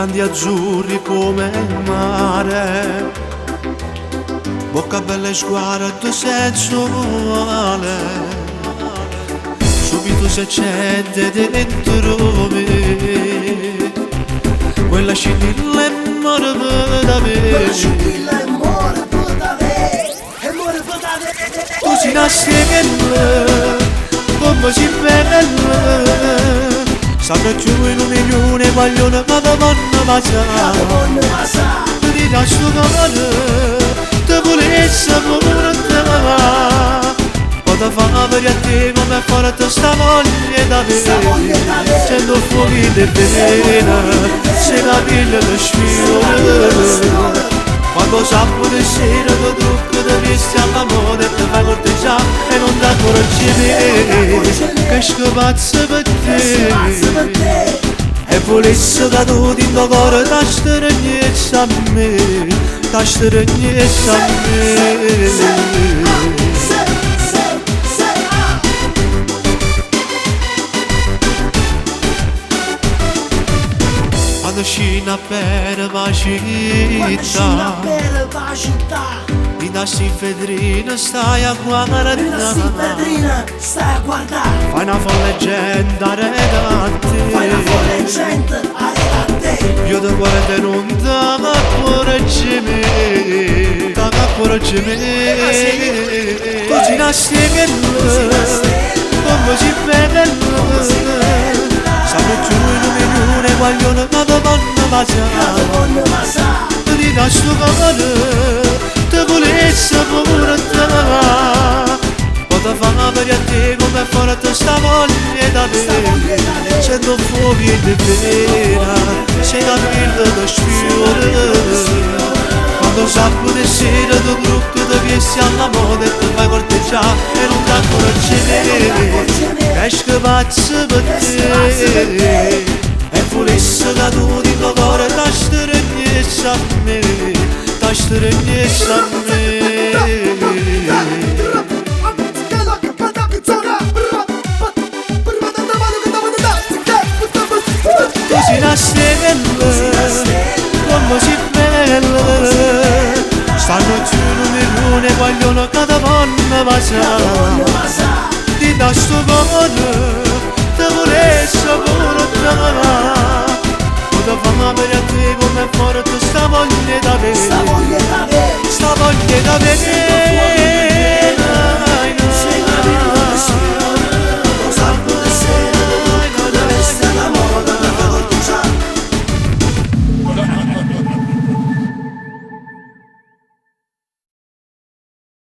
grandi azzurri come il mare, bocca bella e sguardo sensuale, subito si accende dentro me quella scintilla e morbe da me. Tu sei una stella, come sei bella, sanno più in un milione vogliono che ti vanno passare. Tu ti lascio camare, ti volessi pure te, poi ti fa per a te come forte sta voglia da bere. Cento fuochi di veleno, se la pelle ti sfiora, quando sapo di sera ti trucco ti vesti all'amore e ti fai corteggiare e non ti accorgi me che scapazza per te. E volessi che tu in tuo cuore ti stregnezza a me, ti stregnezza a me. Quando scina per la città, in nassi fedrina stai a guardare, fai una folle gente a te, io ti guardo e non ti accorgi me, tu sei una stella, come sei bella, sanno più in un milione vogliono che ti vanno passare. Tu ti lascio camare, ti volessi pure te, poi ti fa per a te come forte sta voglia da bere. Cento fuochi di vera, se la pelle ti sfiora, quando sapo di sera ti trucco ti viesti all'amore e ti fai corteggiare e non ti accorgi me che scapazza per te. E volessi che tu di tuo cuore ti stregnezza a me, ti stregnezza a me. Tu sei una stella, come sei bella, stanno giù in un milione vogliono che ti vanno passare. Ti lascio